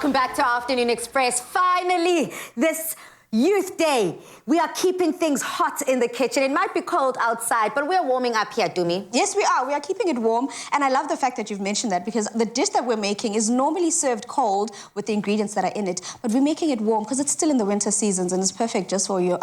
welcome back to Afternoon Express. Finally, this Youth Day. We are keeping things hot in the kitchen. It might be cold outside, but we're warming up here, Dumi. Yes, we are. We are keeping it warm. And I love the fact that you've mentioned that, because the dish that we're making is normally served cold with the ingredients that are in it, but we're making it warm because it's still in the winter seasons and it's perfect just for you.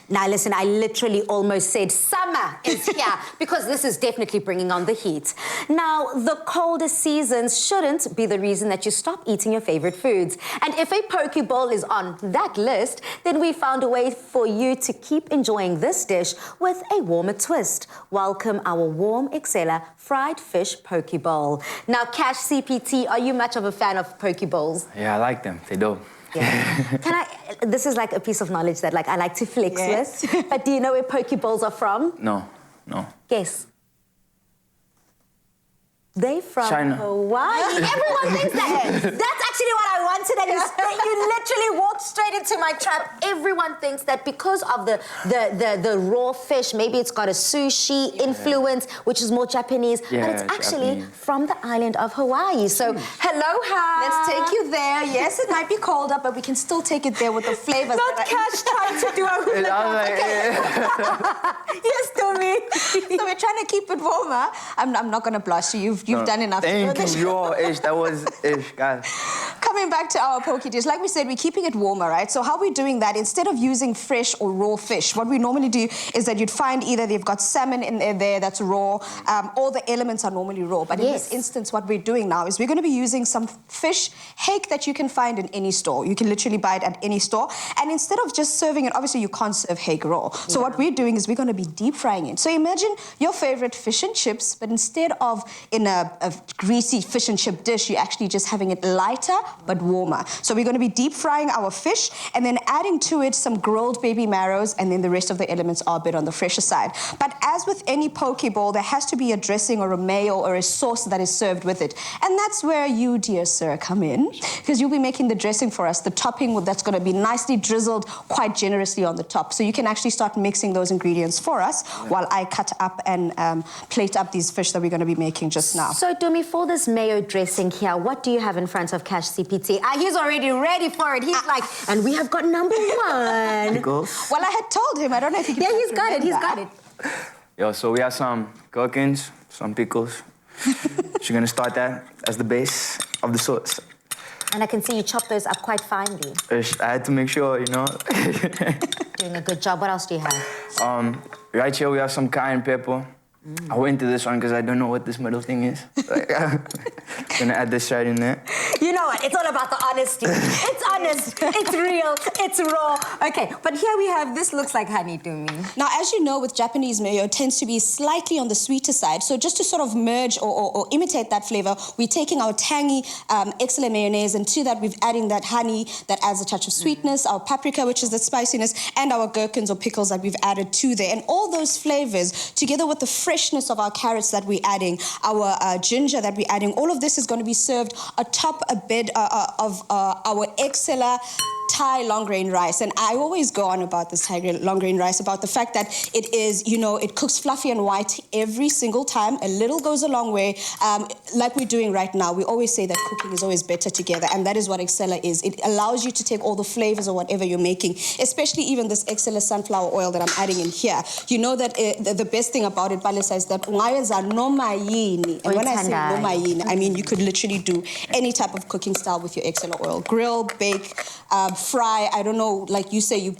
Now, listen, I literally almost said summer is here because this is definitely bringing on the heat. Now, the colder seasons shouldn't be the reason that you stop eating your favorite foods. And if a poke bowl is on that list, then we found a way for you to keep enjoying this dish with a warmer twist. Welcome our warm EXCELLA fried fish poke bowl. Now, Cash CPT, are you much of a fan of poke bowls? Yeah, I like them. They do. Yeah. This is like a piece of knowledge that I like to flex with. But do you know where poke bowls are from? No. Guess. They from China. Hawaii. Everyone thinks that. That's actually what I wanted, and you literally walked straight into my trap. Everyone thinks that because of the raw fish, maybe it's got a sushi influence, which is more Japanese, but it's actually from the island of Hawaii. So, hello, hi. Let's take you there. Yes, it might be colder, but we can still take it there with the flavors. Not Cash trying to do a hula dance. Yes, Tommy. So we're trying to keep it warmer. I'm not going to blush. You've done enough. Thank you, that was ish, guys. Coming back to our poke dish, like we said, we're keeping it warmer, right? So how we're doing that, instead of using fresh or raw fish, what we normally do is that you'd find either they've got salmon in there that's raw, all the elements are normally raw. But in this instance, what we're doing now is we're going to be using some fish hake that you can find in any store. You can literally buy it at any store. And instead of just serving it, obviously you can't serve hake raw. So what we're doing is we're going to be deep frying it. So imagine your favorite fish and chips, but instead of in a greasy fish and chip dish, you're actually just having it lighter but warmer. So we're going to be deep frying our fish and then adding to it some grilled baby marrows, and then the rest of the elements are a bit on the fresher side. But as with any poke bowl, there has to be a dressing or a mayo or a sauce that is served with it. And that's where you, dear sir, come in, because you'll be making the dressing for us, the topping that's going to be nicely drizzled quite generously on the top. So you can actually start mixing those ingredients for us while I cut up and plate up these fish that we're going to be making just now. So, Dumi, for this mayo dressing here, what do you have in front of Cash CPT? He's already ready for it. He's like, and we have got number one. Pickles. Well, I had told him. I don't know if he can. Yeah, he's got it. He's got it. Yo, so we have some gherkins, some pickles. She's gonna start that as the base of the sauce. And I can see you chop those up quite finely. I had to make sure, you know. Doing a good job. What else do you have? Right here we have some cayenne pepper. I went into this one because I don't know what this middle thing is. Gonna add this right in there. You know what? It's all about the honesty. It's honest. It's real. It's raw. Okay, but here we have, this looks like honey to me. Now, as you know, with Japanese mayo, it tends to be slightly on the sweeter side. So just to sort of merge or imitate that flavor, we're taking our tangy EXCELLA mayonnaise, and to that, we're adding that honey that adds a touch of sweetness, our paprika, which is the spiciness, and our gherkins or pickles that we've added to there. And all those flavors, together with the freshness of our carrots that we're adding, our ginger that we're adding, all of this is going to be served atop a bed of our EXCELLA Thai long grain rice. And I always go on about this Thai long grain rice, about the fact that it is, you know, it cooks fluffy and white every single time. A little goes a long way. Like we're doing right now, we always say that cooking is always better together, and that is what EXCELLA is. It allows you to take all the flavors of whatever you're making, especially even this EXCELLA sunflower oil that I'm adding in here. You know that the best thing about it, Balisa, is that and when I say nomayini, I mean you could literally do any type of cooking style with your EXCELLA oil. Grill, bake, fry, I don't know, like you say, you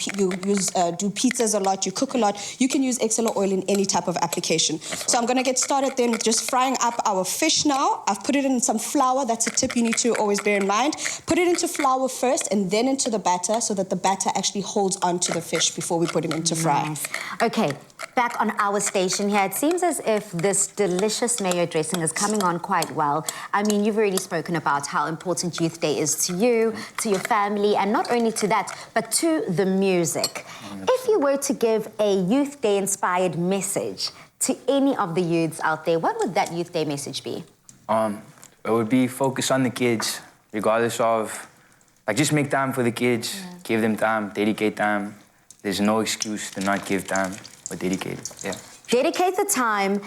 use do pizzas a lot, you cook a lot, you can use EXCELLA oil in any type of application. So I'm going to get started then with just frying up our fish now. I've put it in some flour. That's a tip you need to always bear in mind. Put it into flour first and then into the batter, so that the batter actually holds onto the fish before we put it into fry. Nice. Okay, back on our station here, it seems as if this delicious mayo dressing is coming on quite well. I mean, you've already spoken about how important Youth Day is to you, to your family, and not only to that, but to the music. If you were to give a Youth Day inspired message to any of the youths out there, what would that Youth Day message be? It would be focus on the kids, regardless of, like, just make time for the kids, give them time, dedicate time. There's no excuse to not give time or dedicate it. Dedicate the time.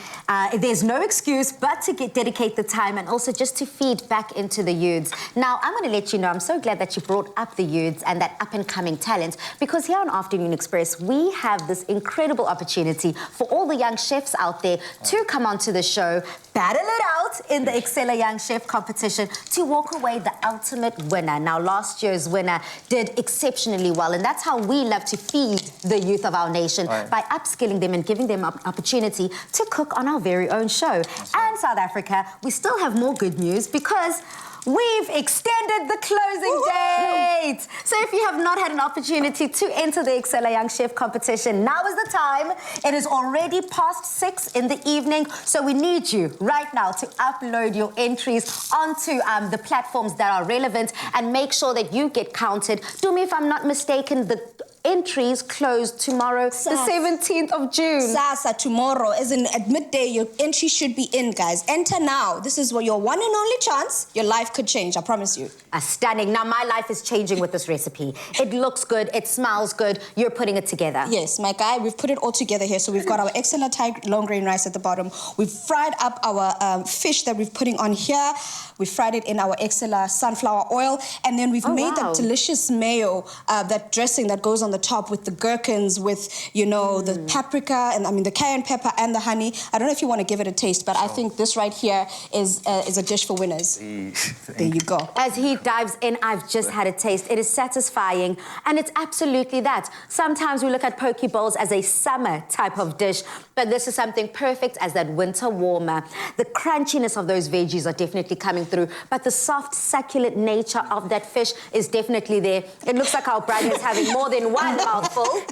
There's no excuse but to dedicate the time and also just to feed back into the youths. Now, I'm going to let you know, I'm so glad that you brought up the youths and that up-and-coming talent, because here on Afternoon Express, we have this incredible opportunity for all the young chefs out there to come onto the show, battle it out in the EXCELLA Young Chef competition to walk away the ultimate winner. Now, last year's winner did exceptionally well, and that's how we love to feed the youth of our nation, by upskilling them and giving them opportunity to cook on our very own show. And South Africa, we still have more good news because we've extended the closing date. So if you have not had an opportunity to enter the EXCELLA Young Chef competition, now is the time. It is already past 6 in the evening, so we need you right now to upload your entries onto the platforms that are relevant and make sure that you get counted. Do me if I'm not mistaken, the entries close tomorrow, the 17th of June. Sasa, tomorrow, as in at midday, your entry should be in, guys. Enter now. This is your one and only chance. Your life could change, I promise you. Stunning. Now, my life is changing with this recipe. It looks good. It smells good. You're putting it together. Yes, my guy, we've put it all together here. So we've got our EXCELLA Thai long grain rice at the bottom. We've fried up our fish that we're putting on here. We fried it in our EXCELLA sunflower oil. And then we've made that delicious mayo, that dressing that goes on the top with the gherkins, with, you know, the paprika, and I mean the cayenne pepper and the honey. I don't know if you want to give it a taste, but I think this right here is a dish for winners. There you go. As he dives in, I've just had a taste. It is satisfying, and it's absolutely that. Sometimes we look at poke bowls as a summer type of dish, but this is something perfect as that winter warmer. The crunchiness of those veggies are definitely coming through, but the soft, succulent nature of that fish is definitely there. It looks like our brother is having more than one mouthful.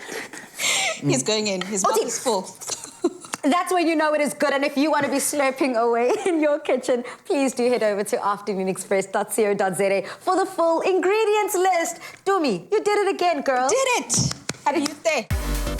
He's going in. His mouth is full. That's when you know it is good. And if you want to be slurping away in your kitchen, please do head over to afternoonexpress.co.za for the full ingredients list. Dumi, you did it again, girl. Did it. How do you think?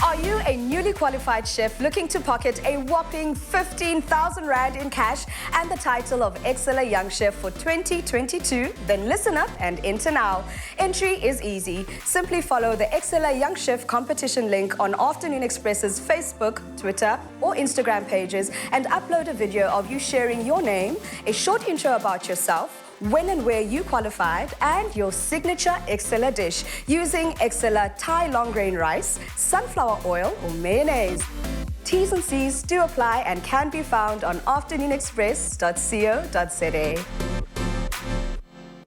Are you a newly qualified chef looking to pocket a whopping 15,000 Rand in cash and the title of EXCELLA Young Chef for 2022? Then listen up and enter now. Entry is easy. Simply follow the EXCELLA Young Chef competition link on Afternoon Express's Facebook, Twitter, or Instagram pages and upload a video of you sharing your name, a short intro about yourself, when and where you qualified, and your signature EXCELLA dish using EXCELLA Thai long grain rice, sunflower oil, or mayonnaise. T's and C's do apply and can be found on afternoonexpress.co.za.